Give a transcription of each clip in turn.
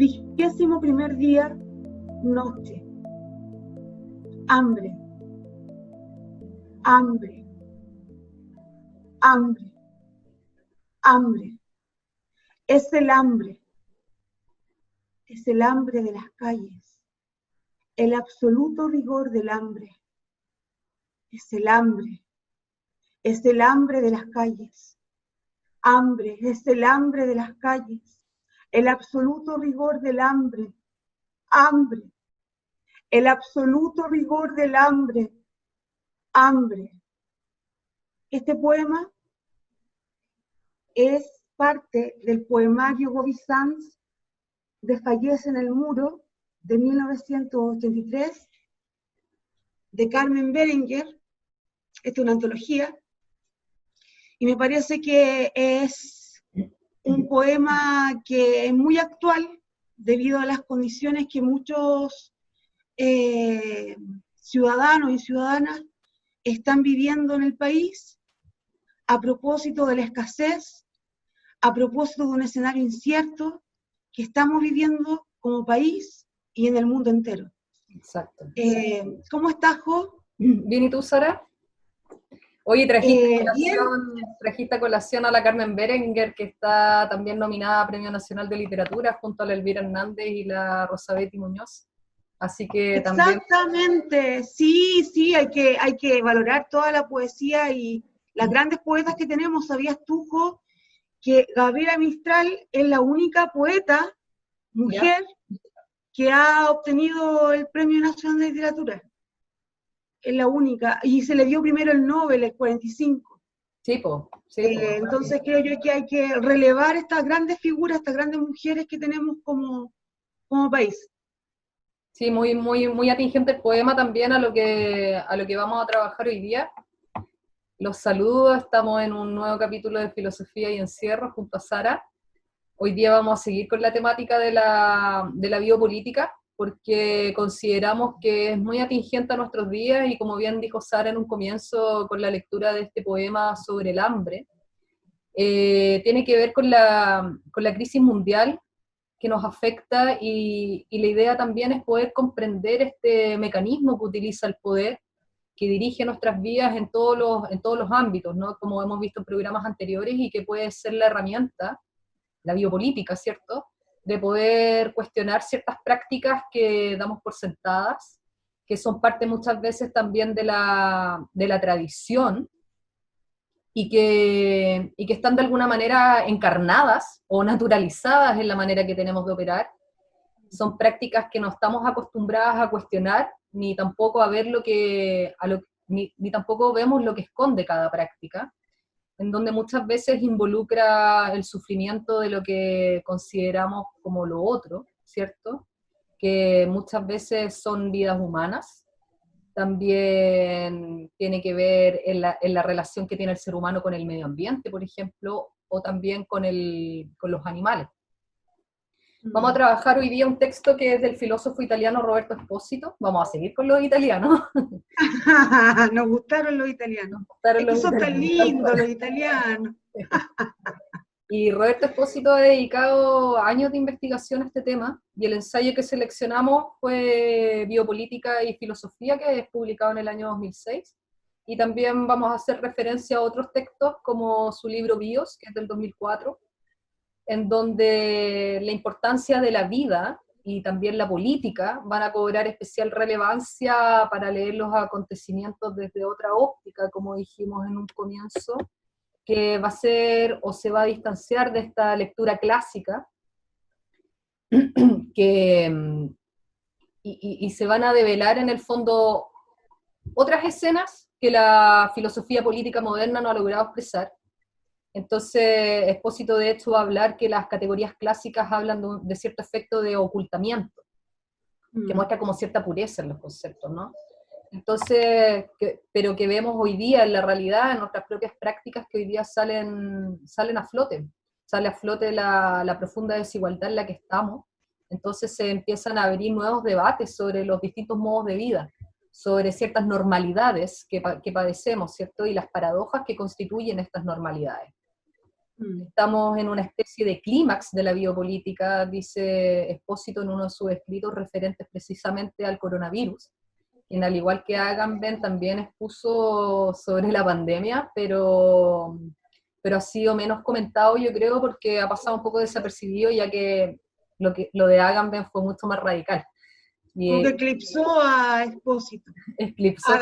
21º día, noche. Hambre, hambre, hambre, hambre. Es el hambre de las calles, el absoluto rigor del hambre. Es el hambre de las calles. Hambre, es el hambre de las calles, el absoluto rigor del hambre. Hambre, el absoluto rigor del hambre. Hambre. Este poema es parte del poemario Bobby Sands de Fallece en el Muro de 1983 de Carmen Berenguer. Esta es una antología y me parece que es un poema que es muy actual debido a las condiciones que muchos ciudadanos y ciudadanas están viviendo en el país a propósito de la escasez, a propósito de un escenario incierto que estamos viviendo como país y en el mundo entero. Exacto. ¿Cómo estás, Jo? Bien, ¿y tú, Sara? Oye, trajiste a colación a la Carmen Berenguer, que está también nominada a Premio Nacional de Literatura, junto a la Elvira Hernández y la Rosabeth Muñoz. Así que exactamente, también... sí, hay que valorar toda la poesía y las grandes poetas que tenemos. ¿Sabías tú, Jo, que Gabriela Mistral es la única poeta, mujer, que ha obtenido el Premio Nacional de Literatura? Es la única, y se le dio primero el Nobel, el 45. Entonces creo yo que hay que relevar estas grandes figuras, estas grandes mujeres que tenemos como país. Sí, muy atingente el poema también a lo que vamos a trabajar hoy día. Los saludo, estamos en un nuevo capítulo de Filosofía y Encierro junto a Sara. Hoy día vamos a seguir con la temática de la biopolítica, porque consideramos que es muy atingente a nuestros días, y como bien dijo Sara en un comienzo con la lectura de este poema sobre el hambre, tiene que ver con la crisis mundial que nos afecta, y la idea también es poder comprender este mecanismo que utiliza el poder, que dirige nuestras vidas en todos los ámbitos, ¿no? Como hemos visto en programas anteriores, y que puede ser la herramienta, la biopolítica, ¿cierto?, de poder cuestionar ciertas prácticas que damos por sentadas, que son parte muchas veces también de la tradición, y que están de alguna manera encarnadas o naturalizadas en la manera que tenemos de operar. Son prácticas que no estamos acostumbradas a cuestionar, ni tampoco a ver ni tampoco vemos lo que esconde cada práctica, en donde muchas veces involucra el sufrimiento de lo que consideramos como lo otro, ¿cierto? Que muchas veces son vidas humanas. También tiene que ver en la relación que tiene el ser humano con el medio ambiente, por ejemplo, o también con los animales. Vamos a trabajar hoy día un texto que es del filósofo italiano Roberto Espósito. Vamos a seguir con los italianos. Nos gustaron los italianos. Es que son tan lindos los italianos. Y Roberto Espósito ha dedicado años de investigación a este tema, y el ensayo que seleccionamos fue Biopolítica y Filosofía, que es publicado en el año 2006. Y también vamos a hacer referencia a otros textos, como su libro Bios, que es del 2004, en donde la importancia de la vida y también la política van a cobrar especial relevancia para leer los acontecimientos desde otra óptica, como dijimos en un comienzo, que va a ser o se va a distanciar de esta lectura clásica, y se van a develar en el fondo otras escenas que la filosofía política moderna no ha logrado expresar. Entonces, Espósito de hecho va a hablar que las categorías clásicas hablan de cierto efecto de ocultamiento, que muestra como cierta pureza en los conceptos, ¿no? Entonces, pero que vemos hoy día en la realidad, en nuestras propias prácticas, que hoy día salen a flote. Sale a flote la profunda desigualdad en la que estamos. Entonces se empiezan a abrir nuevos debates sobre los distintos modos de vida, sobre ciertas normalidades que padecemos, ¿cierto? Y las paradojas que constituyen estas normalidades. Estamos en una especie de clímax de la biopolítica, dice Espósito en uno de sus escritos referentes precisamente al coronavirus, quien al igual que Agamben también expuso sobre la pandemia, pero ha sido menos comentado, yo creo, porque ha pasado un poco desapercibido, ya que lo de Agamben fue mucho más radical. Como que eclipsó a Espósito. Eclipsó.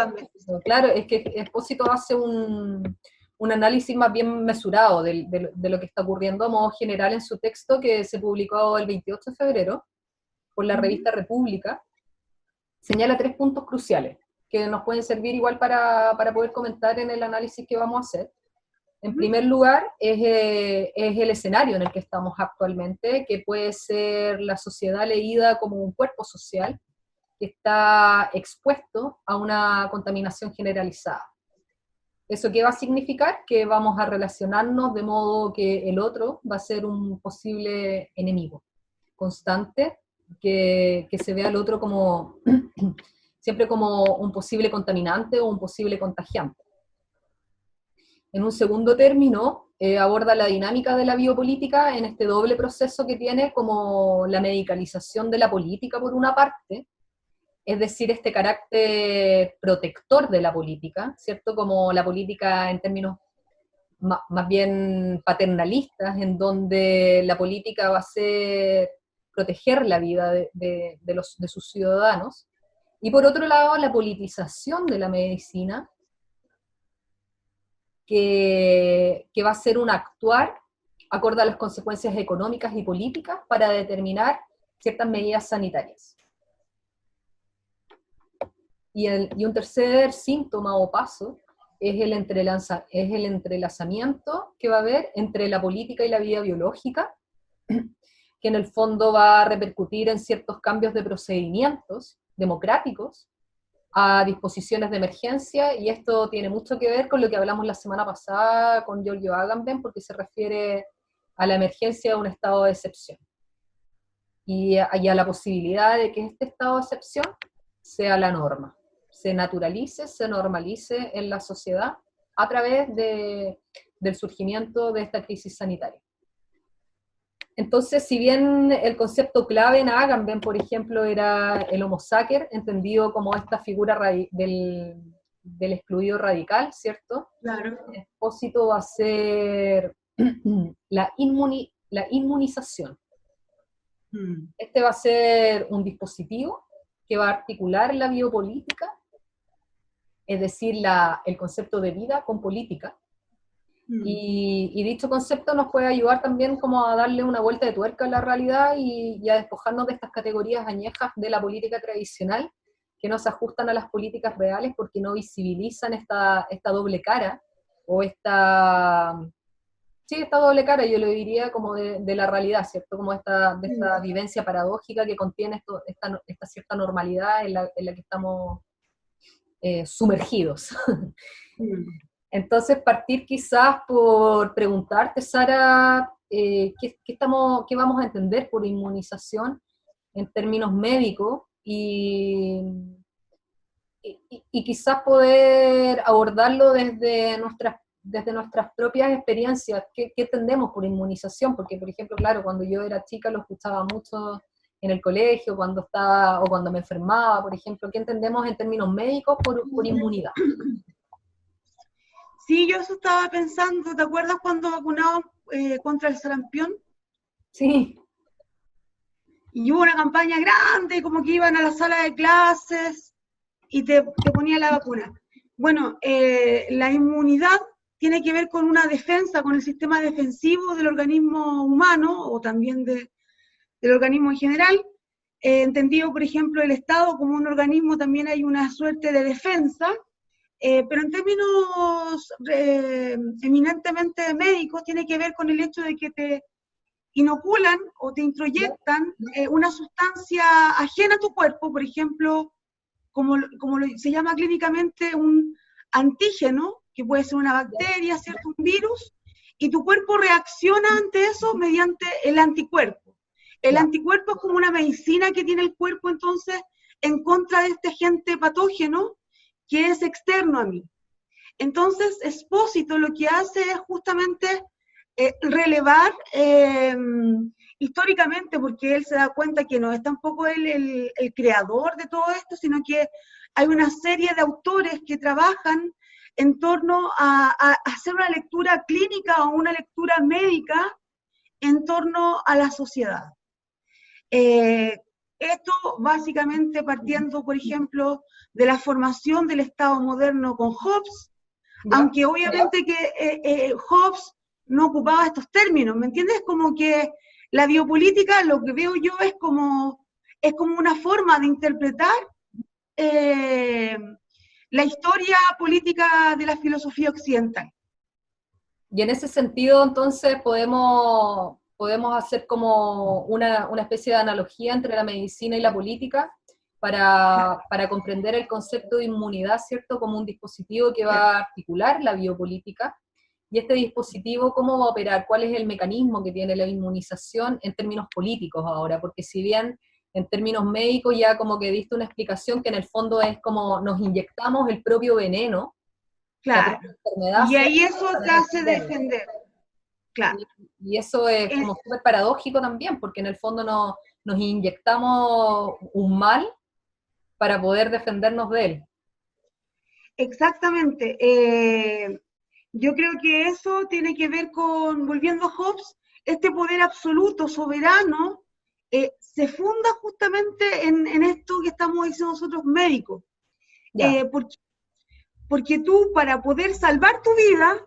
Claro, es que Espósito hace un análisis más bien mesurado de lo que está ocurriendo a modo general en su texto, que se publicó el 28 de febrero por la revista República. Señala 3 puntos cruciales que nos pueden servir igual para poder comentar en el análisis que vamos a hacer. En primer lugar, es el escenario en el que estamos actualmente, que puede ser la sociedad leída como un cuerpo social que está expuesto a una contaminación generalizada. ¿Eso qué va a significar? Que vamos a relacionarnos de modo que el otro va a ser un posible enemigo constante, que se vea al otro como siempre como un posible contaminante o un posible contagiante. En un segundo término, aborda la dinámica de la biopolítica en este doble proceso que tiene como la medicalización de la política por una parte, es decir, este carácter protector de la política, ¿cierto? Como la política en términos más bien paternalistas, en donde la política va a ser proteger la vida de sus ciudadanos. Y por otro lado, la politización de la medicina, que va a ser un actuar acorde a las consecuencias económicas y políticas para determinar ciertas medidas sanitarias. Y un tercer síntoma o paso es el entrelazamiento que va a haber entre la política y la vida biológica, que en el fondo va a repercutir en ciertos cambios de procedimientos democráticos a disposiciones de emergencia, y esto tiene mucho que ver con lo que hablamos la semana pasada con Giorgio Agamben, porque se refiere a la emergencia de un estado de excepción, y a la posibilidad de que este estado de excepción sea la norma, se naturalice, se normalice en la sociedad a través del surgimiento de esta crisis sanitaria. Entonces, si bien el concepto clave en Agamben, por ejemplo, era el homo sacer, entendido como esta figura del excluido radical, ¿cierto? Claro. El Espósito va a ser la inmunización. Este va a ser un dispositivo que va a articular la biopolítica, es decir, el concepto de vida con política. Y dicho concepto nos puede ayudar también como a darle una vuelta de tuerca a la realidad y a despojarnos de estas categorías añejas de la política tradicional que no se ajustan a las políticas reales porque no visibilizan esta doble cara, o esta doble cara, yo lo diría como de la realidad, ¿cierto? Como de esta vivencia paradójica que contiene esta cierta normalidad en la que estamos sumergidos. Entonces, partir quizás por preguntarte, Sara, ¿qué vamos a entender por inmunización en términos médicos? Y quizás poder abordarlo desde nuestras propias experiencias. ¿Qué entendemos por inmunización? Porque, por ejemplo, claro, cuando yo era chica lo escuchaba mucho en el colegio, cuando me enfermaba, por ejemplo. ¿Qué entendemos en términos médicos por inmunidad? Sí, yo eso estaba pensando. ¿Te acuerdas cuando vacunaban contra el sarampión? Sí. Y hubo una campaña grande, como que iban a la sala de clases y te ponían la vacuna. Bueno, la inmunidad tiene que ver con una defensa, con el sistema defensivo del organismo humano, o también del organismo en general. Entendido, por ejemplo, el Estado como un organismo, también hay una suerte de defensa. Pero en términos eminentemente médicos, tiene que ver con el hecho de que te inoculan o te introyectan una sustancia ajena a tu cuerpo, por ejemplo, como se llama clínicamente un antígeno, que puede ser una bacteria, ¿cierto? Un virus, y tu cuerpo reacciona ante eso mediante el anticuerpo. El anticuerpo es como una medicina que tiene el cuerpo entonces en contra de este agente patógeno que es externo a mí. Entonces, Espósito lo que hace es justamente relevar históricamente, porque él se da cuenta que no es tampoco él el creador de todo esto, sino que hay una serie de autores que trabajan en torno a hacer una lectura clínica o una lectura médica en torno a la sociedad. Esto básicamente partiendo, por ejemplo, de la formación del Estado moderno con Hobbes, aunque obviamente que Hobbes no ocupaba estos términos, ¿me entiendes? Como que la biopolítica, lo que veo yo es como una forma de interpretar la historia política de la filosofía occidental. Y en ese sentido, entonces, podemos hacer como una especie de analogía entre la medicina y la política para comprender el concepto de inmunidad, ¿cierto? Como un dispositivo que va a articular la biopolítica. Y este dispositivo, ¿cómo va a operar? ¿Cuál es el mecanismo que tiene la inmunización en términos políticos ahora? Porque si bien en términos médicos ya como que diste una explicación que en el fondo es como nos inyectamos el propio veneno, claro, y ahí eso te hace defender. Claro. Y eso es como súper paradójico también, porque en el fondo nos inyectamos un mal para poder defendernos de él. Exactamente. Yo creo que eso tiene que ver con, volviendo a Hobbes, este poder absoluto, soberano, se funda justamente en esto que estamos diciendo nosotros médicos. Porque tú, para poder salvar tu vida,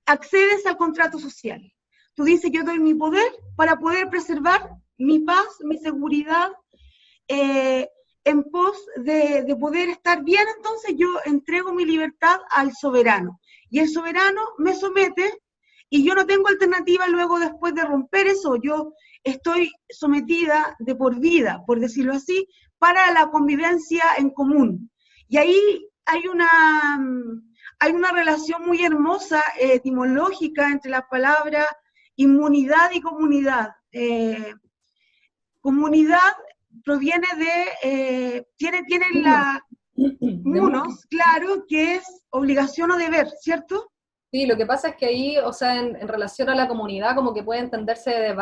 accedes al contrato social. Tú dices, yo doy mi poder para poder preservar mi paz, mi seguridad, en pos de poder estar bien. Entonces yo entrego mi libertad al soberano. Y el soberano me somete y yo no tengo alternativa luego después de romper eso. Yo estoy sometida de por vida, por decirlo así, para la convivencia en común. Y ahí hay una relación muy hermosa, etimológica, entre las palabras inmunidad y comunidad. Comunidad proviene de, tiene la munos, claro, que es obligación o deber, ¿cierto? Sí, lo que pasa es que ahí, o sea, en relación a la comunidad, como que puede entenderse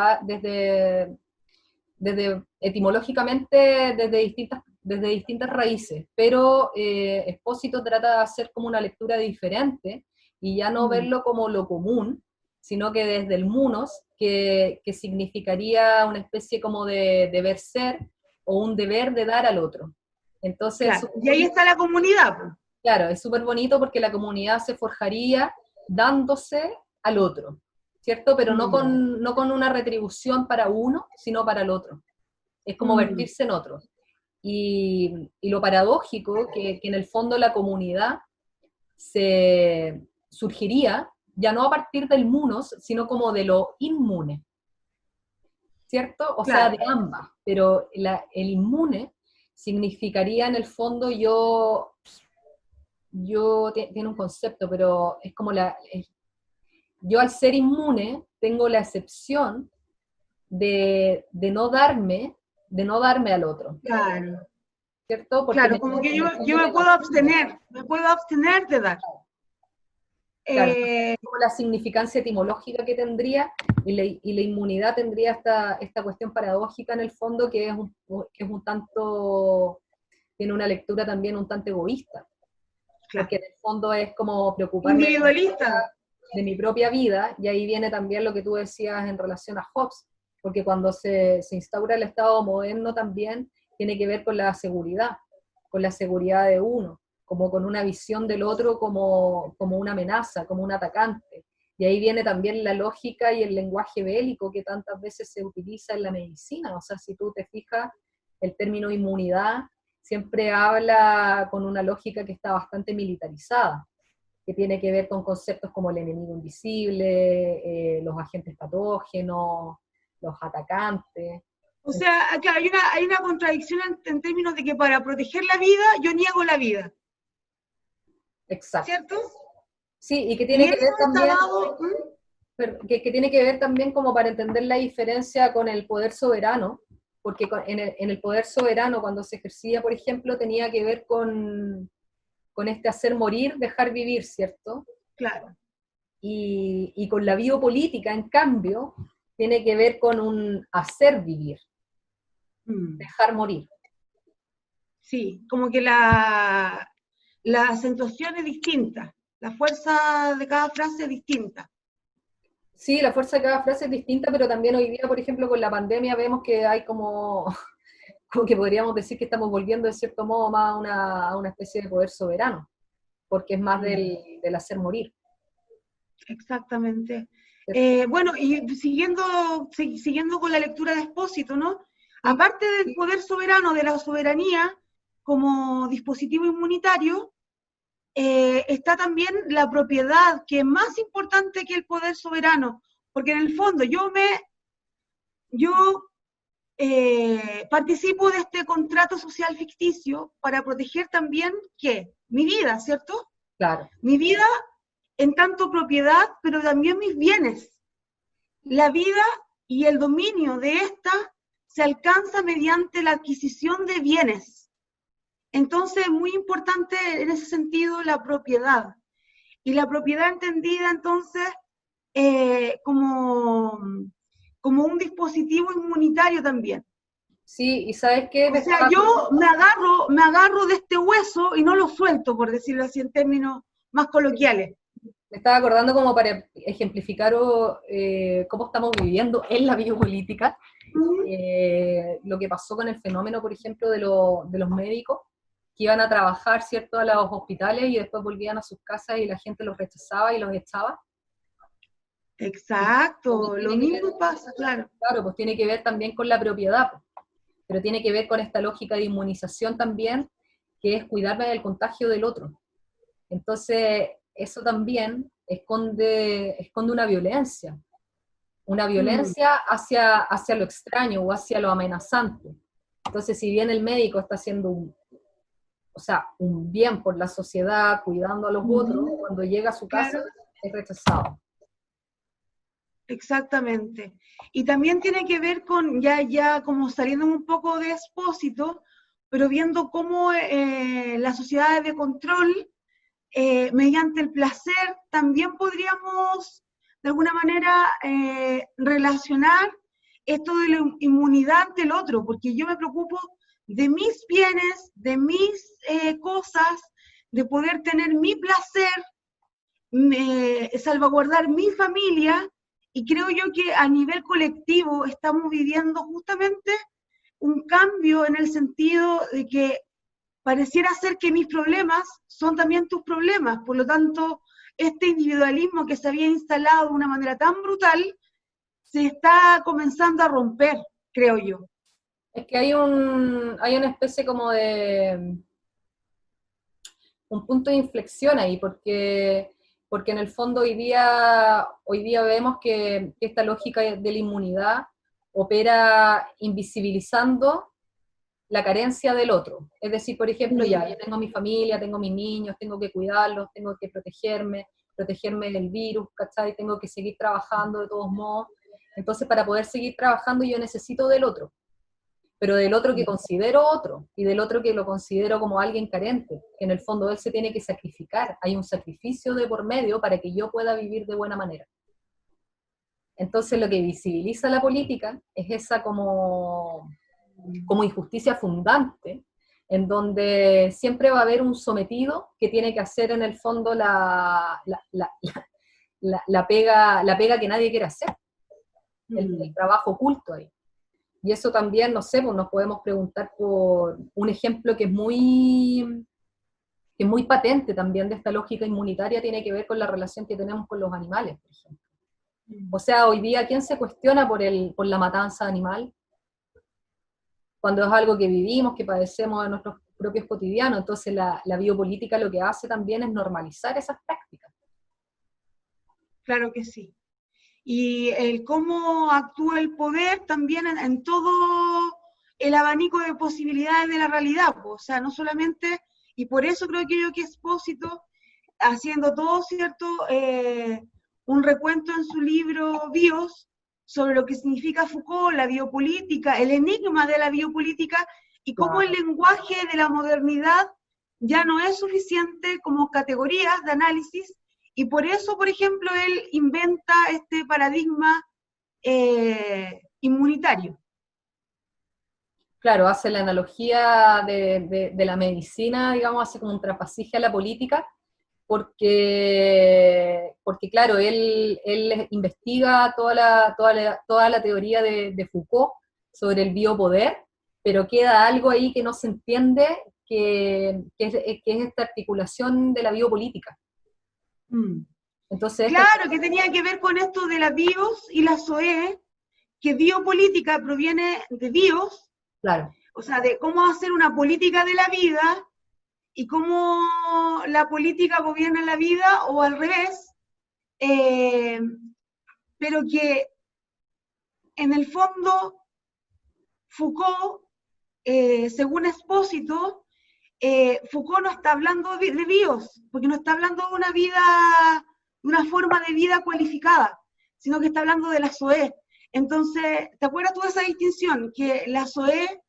desde etimológicamente desde distintas raíces, pero Espósito trata de hacer como una lectura diferente y ya no verlo como lo común, sino que desde el munos, que significaría una especie como de deber ser o un deber de dar al otro. Entonces, claro, y ahí está la comunidad. Claro, es súper bonito porque la comunidad se forjaría dándose al otro, ¿cierto? Pero no con una retribución para uno, sino para el otro. Es como vertirse en otro. Y lo paradójico, que en el fondo la comunidad se surgiría ya no a partir del munos, sino como de lo inmune, ¿cierto? O sea, de ambas, pero el inmune significaría en el fondo tiene un concepto, pero es como yo al ser inmune tengo la excepción de no darme al otro. Claro. ¿Cierto? Porque claro, como que yo me puedo abstener de dar. Claro, como la significancia etimológica que tendría, y la inmunidad tendría esta cuestión paradójica en el fondo, que es un tanto, tiene una lectura también un tanto egoísta. Claro. Porque en el fondo es como preocuparme individualista de mi propia vida, y ahí viene también lo que tú decías en relación a Hobbes, porque cuando se instaura el Estado moderno también tiene que ver con la seguridad de uno, como con una visión del otro como una amenaza, como un atacante. Y ahí viene también la lógica y el lenguaje bélico que tantas veces se utiliza en la medicina. O sea, si tú te fijas, el término inmunidad siempre habla con una lógica que está bastante militarizada, que tiene que ver con conceptos como el enemigo invisible, los agentes patógenos, los atacantes. O sea, acá hay una contradicción en términos de que para proteger la vida, yo niego la vida. Exacto. ¿Cierto? Sí, y que tiene que ver también, que tiene que ver también como para entender la diferencia con el poder soberano, porque en el poder soberano, cuando se ejercía, por ejemplo, tenía que ver con este hacer morir, dejar vivir, ¿cierto? Claro. y con la biopolítica, en cambio, tiene que ver con un hacer vivir, dejar morir. Sí, como que la acentuación es distinta, la fuerza de cada frase es distinta. Sí, la fuerza de cada frase es distinta, pero también hoy día, por ejemplo, con la pandemia vemos que hay como que podríamos decir que estamos volviendo de cierto modo más a una especie de poder soberano, porque es más del hacer morir. Exactamente. Bueno, y siguiendo con la lectura de Expósito, ¿no? Aparte del poder soberano, de la soberanía como dispositivo inmunitario, está también la propiedad, que es más importante que el poder soberano, porque en el fondo yo participo de este contrato social ficticio para proteger también, ¿qué? Mi vida, ¿cierto? Claro. Mi vida en tanto propiedad, pero también mis bienes. La vida y el dominio de esta se alcanza mediante la adquisición de bienes. Entonces, es muy importante en ese sentido la propiedad. Y la propiedad entendida entonces como un dispositivo inmunitario también. Sí, y ¿sabes qué? O sea, yo me agarro de este hueso y no lo suelto, por decirlo así en términos más coloquiales. Me estaba acordando como para ejemplificar cómo estamos viviendo en la biopolítica, lo que pasó con el fenómeno, por ejemplo, de los médicos que iban a trabajar, ¿cierto?, a los hospitales y después volvían a sus casas y la gente los rechazaba y los echaba. Exacto, lo mismo pasa, claro. Claro, pues tiene que ver también con la propiedad, pero tiene que ver con esta lógica de inmunización también, que es cuidarme del contagio del otro. Entonces, eso también esconde una violencia hacia lo extraño o hacia lo amenazante. Entonces, si bien el médico está haciendo un bien por la sociedad, cuidando a los otros, cuando llega a su casa es rechazado. Exactamente. Y también tiene que ver con, ya como saliendo un poco de Expósito, pero viendo cómo las sociedades de control, mediante el placer, también podríamos de alguna manera relacionar esto de la inmunidad del otro, porque yo me preocupo de mis bienes, de mis cosas, de poder tener mi placer, salvaguardar mi familia, y creo yo que a nivel colectivo estamos viviendo justamente un cambio en el sentido de que pareciera ser que mis problemas son también tus problemas, por lo tanto, este individualismo que se había instalado de una manera tan brutal, se está comenzando a romper, creo yo. Es que hay una especie como de un punto de inflexión ahí, porque en el fondo hoy día vemos que esta lógica de la inmunidad opera invisibilizando la carencia del otro. Es decir, por ejemplo, yo tengo mi familia, tengo mis niños, tengo que cuidarlos, tengo que protegerme del virus, ¿cachai? Tengo que seguir trabajando de todos modos. Entonces, para poder seguir trabajando yo necesito del otro, pero del otro que considero otro, y del otro que lo considero como alguien carente, que en el fondo él se tiene que sacrificar, hay un sacrificio de por medio para que yo pueda vivir de buena manera. Entonces lo que visibiliza la política es esa como injusticia fundante, en donde siempre va a haber un sometido que tiene que hacer en el fondo la pega que nadie quiere hacer, el trabajo oculto ahí. Y eso también, no sé, pues nos podemos preguntar por un ejemplo que es muy patente también de esta lógica inmunitaria, tiene que ver con la relación que tenemos con los animales, por ejemplo. O sea, hoy día, ¿quién se cuestiona por la matanza animal? Cuando es algo que vivimos, que padecemos en nuestros propios cotidianos. Entonces la biopolítica lo que hace también es normalizar esas prácticas. Claro que sí. Y el cómo actúa el poder también en todo el abanico de posibilidades de la realidad, o sea, no solamente, y por eso creo que yo que Expósito, haciendo todo, ¿cierto?, un recuento en su libro Bios, sobre lo que significa Foucault, la biopolítica, el enigma de la biopolítica, y cómo el lenguaje de la modernidad ya no es suficiente como categorías de análisis, Y por eso, por ejemplo, él inventa este paradigma inmunitario. Claro, hace la analogía de la medicina, digamos, hace como un trapasije a la política, porque claro, él investiga toda la teoría de Foucault sobre el biopoder, pero queda algo ahí que no se entiende, que es esta articulación de la biopolítica. Mm. Entonces, Claro, que tenía que ver con esto de la BIOS y la SOE, que biopolítica proviene de BIOS, claro, o sea, de cómo hacer una política de la vida y cómo la política gobierna la vida, o al revés, eh, pero que en el fondo Foucault, según Expósito, Foucault no está hablando de BIOS, porque no está hablando de una vida, de una forma de vida cualificada, sino que está hablando de la SOE. Entonces, ¿te acuerdas tú de esa distinción? Que la SOE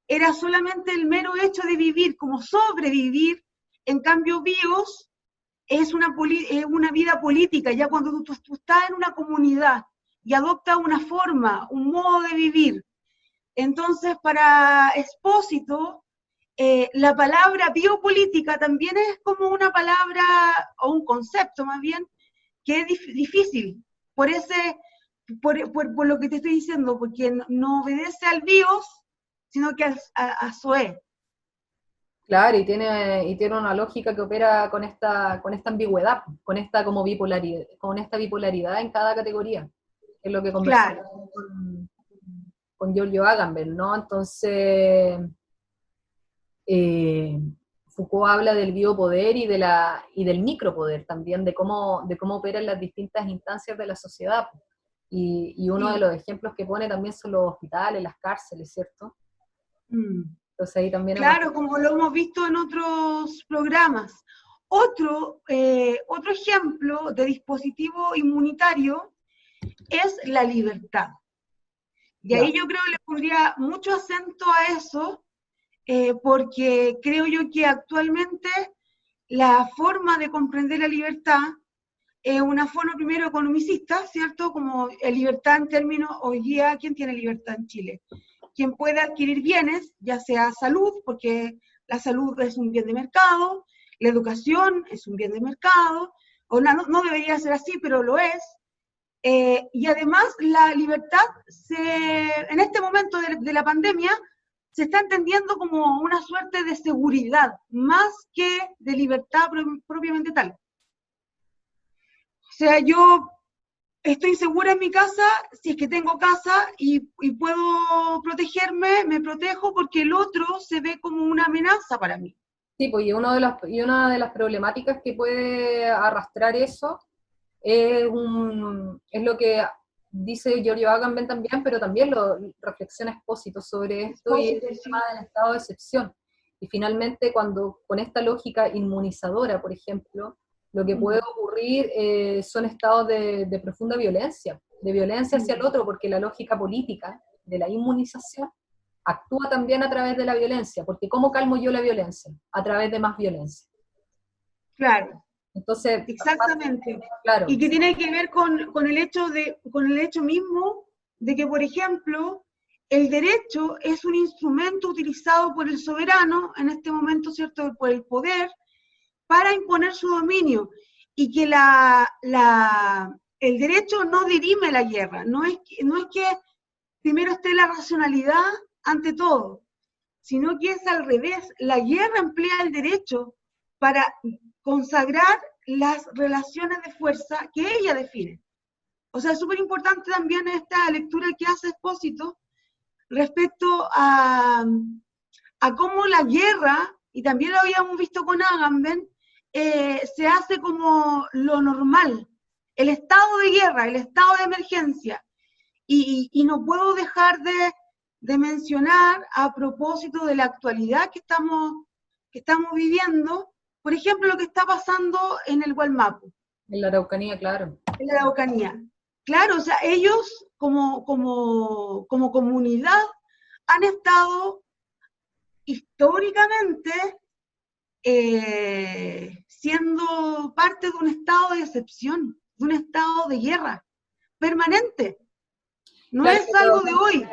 era solamente el mero hecho de vivir, como sobrevivir, en cambio BIOS es una vida política, ya cuando tú estás en una comunidad y adoptas una forma, un modo de vivir. Entonces, para Expósito, la palabra biopolítica también es como una palabra, o un concepto más bien, que es difícil, por, ese, por lo que te estoy diciendo, porque no obedece al BIOS, sino que a SOE. claro, y tiene una lógica que opera con esta ambigüedad, con esta como bipolaridad, con esta bipolaridad en cada categoría, que es lo que conversamos Claro. con Giorgio Agamben, ¿no? Entonces, eh, Foucault habla del biopoder y del micropoder también, de cómo operan las distintas instancias de la sociedad. Y uno de Sí. los ejemplos que pone también son los hospitales, las cárceles, ¿cierto? Mm. Entonces ahí también es Claro, como lo hemos visto en otros programas. Otro ejemplo de dispositivo inmunitario es la libertad. Y ya, ahí yo creo que le pondría mucho acento a eso, porque creo yo que actualmente la forma de comprender la libertad es una forma primero economicista, ¿cierto? Como libertad en términos, hoy día, ¿quién tiene libertad en Chile? Quien puede adquirir bienes, ya sea salud, porque la salud es un bien de mercado, la educación es un bien de mercado, o no debería ser así, pero lo es. Y además la libertad, en este momento de la pandemia, se está entendiendo como una suerte de seguridad, más que de libertad propiamente tal. O sea, yo estoy segura en mi casa, si es que tengo casa y puedo protegerme, me protejo porque el otro se ve como una amenaza para mí. sí, pues una de las problemáticas que puede arrastrar eso es lo que dice Giorgio Agamben también, pero también lo reflexiona Expósito sobre esto y es Expósito, el tema sí. del estado de excepción. Y finalmente, cuando con esta lógica inmunizadora, por ejemplo, lo que puede Mm, ocurrir son estados de profunda violencia, de violencia hacia mm. el otro, porque la lógica política de la inmunización actúa también a través de la violencia, porque ¿cómo calmo yo la violencia? A través de más violencia. Claro, Entonces, exactamente. claro, Y que tiene que ver con el hecho mismo de que, por ejemplo, el derecho es un instrumento utilizado por el soberano, en este momento, ¿cierto?, por el poder, para imponer su dominio. Y que el derecho no dirime la guerra, no es que primero esté la racionalidad ante todo, sino que es al revés. La guerra emplea el derecho para consagrar las relaciones de fuerza que ella define. O sea, es súper importante también esta lectura que hace Expósito respecto a cómo la guerra, y también lo habíamos visto con Agamben, se hace como lo normal, el estado de guerra, el estado de emergencia. Y no puedo dejar de mencionar, a propósito de la actualidad que estamos viviendo, por ejemplo, lo que está pasando en el Gualmapu, en la Araucanía, claro. en la Araucanía. Claro, o sea, ellos como comunidad han estado históricamente siendo parte de un estado de excepción, de un estado de guerra permanente. No Claro, es algo de hoy.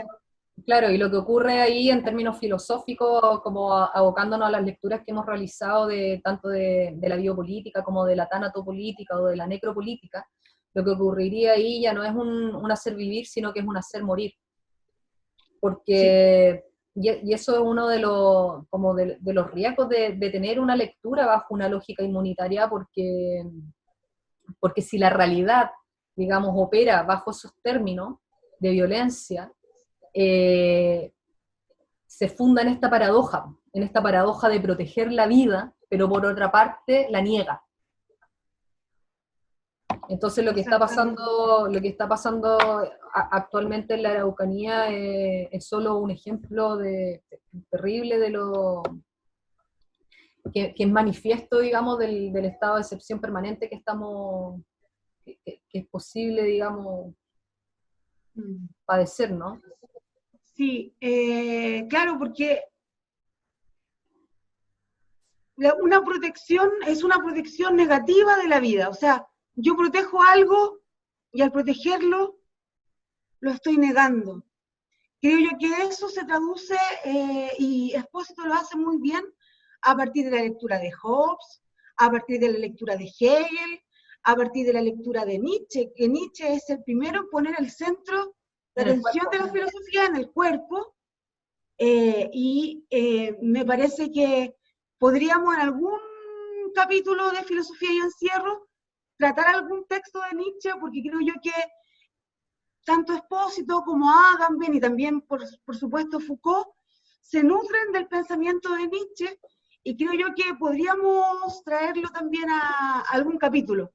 claro, y lo que ocurre ahí en términos filosóficos, como abocándonos a las lecturas que hemos realizado tanto de la biopolítica como de la tanatopolítica o de la necropolítica, lo que ocurriría ahí ya no es un hacer vivir, sino que es un hacer morir. Porque, y eso es uno de los, como de los riesgos de tener una lectura bajo una lógica inmunitaria, porque si la realidad, digamos, opera bajo esos términos de violencia, se funda en esta paradoja de proteger la vida, pero por otra parte la niega. Entonces lo que está pasando actualmente en la Araucanía es solo un ejemplo terrible de lo que es manifiesto, digamos, del estado de excepción permanente que es posible, digamos, padecer, ¿no? Sí, claro, porque una protección es una protección negativa de la vida. O sea, yo protejo algo y al protegerlo lo estoy negando. Creo yo que eso se traduce, y Espósito lo hace muy bien, a partir de la lectura de Hobbes, a partir de la lectura de Hegel, a partir de la lectura de Nietzsche, que Nietzsche es el primero en poner el centro de atención de la filosofía en el cuerpo, y me parece que podríamos en algún capítulo de Filosofía y Encierro tratar algún texto de Nietzsche, porque creo yo que tanto Espósito como Agamben y también, por supuesto, Foucault, se nutren del pensamiento de Nietzsche, y creo yo que podríamos traerlo también a algún capítulo.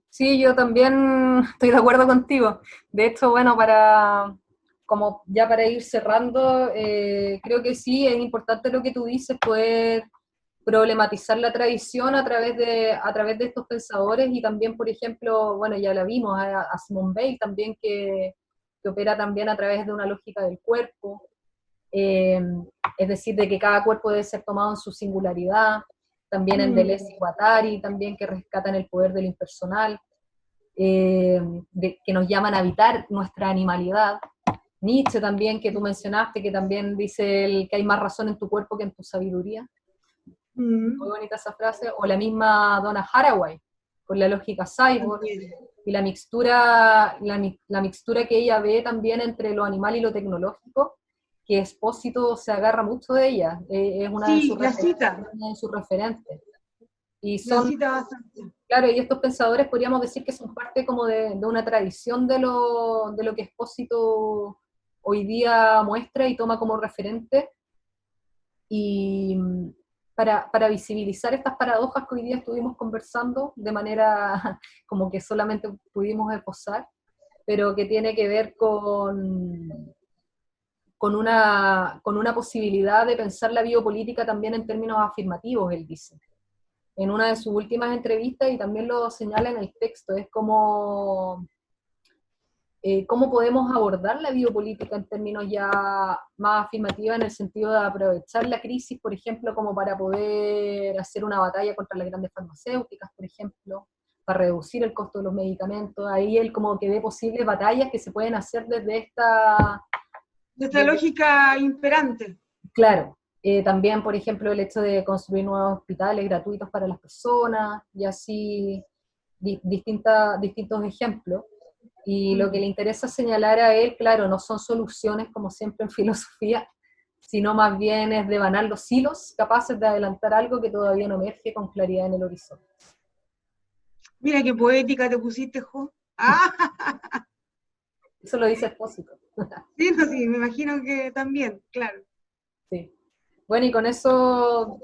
Sí, yo también estoy de acuerdo contigo. De hecho, bueno, como ya para ir cerrando, creo que sí, es importante lo que tú dices, poder problematizar la tradición a través de estos pensadores, y también, por ejemplo, bueno, ya la vimos, a Simone Weil también, que opera también a través de una lógica del cuerpo, es decir, de que cada cuerpo debe ser tomado en su singularidad, también en Deleuze y Guattari, también que rescatan el poder del impersonal, que nos llaman a habitar nuestra animalidad. Nietzsche también, que tú mencionaste, que también dice que hay más razón en tu cuerpo que en tu sabiduría. Muy bonita esa frase. O la misma Donna Haraway, con la lógica cyborg, y la mixtura que ella ve también entre lo animal y lo tecnológico, que Espósito se agarra mucho de ella, es una de sus referentes. Y son, claro, y estos pensadores podríamos decir que son parte como de una tradición de lo que Espósito hoy día muestra y toma como referente, y para visibilizar estas paradojas que hoy día estuvimos conversando de manera como que solamente pudimos esbozar, pero que tiene que ver con una posibilidad de pensar la biopolítica también en términos afirmativos, él dice. En una de sus últimas entrevistas, y también lo señala en el texto, es como cómo podemos abordar la biopolítica en términos ya más afirmativos, en el sentido de aprovechar la crisis, por ejemplo, como para poder hacer una batalla contra las grandes farmacéuticas, por ejemplo, para reducir el costo de los medicamentos. Ahí él como que ve posibles batallas que se pueden hacer desde esta lógica imperante. Claro. También, por ejemplo, el hecho de construir nuevos hospitales gratuitos para las personas, y así distintos ejemplos. Y lo que le interesa señalar a él, claro, no son soluciones como siempre en filosofía, sino más bien es devanar los hilos capaces de adelantar algo que todavía no emerge con claridad en el horizonte. Mira qué poética te pusiste, Jo. ¡Ah! Eso lo dice Espósito. Sí, no, sí, me imagino que también, claro. Sí. Bueno, y con eso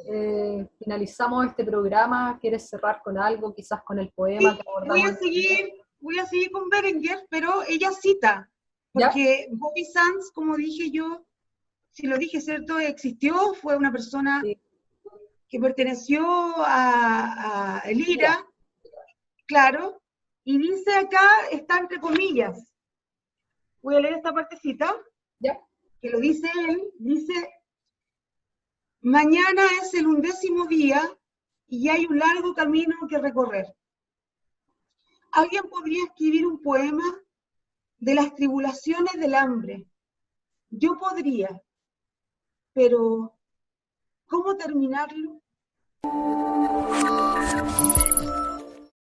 finalizamos este programa. ¿Quieres cerrar con algo, quizás con el poema Sí, que abordamos? voy a seguir con Berenguer, pero ella cita, porque ¿ya? Bobby Sands, como dije yo, si lo dije cierto, existió, fue una persona que perteneció a Elira, claro, y dice acá, está entre comillas, voy a leer esta partecita, que lo dice él, dice: mañana es el 11º día y hay un largo camino que recorrer. Alguien podría escribir un poema de las tribulaciones del hambre. Yo podría, pero ¿cómo terminarlo?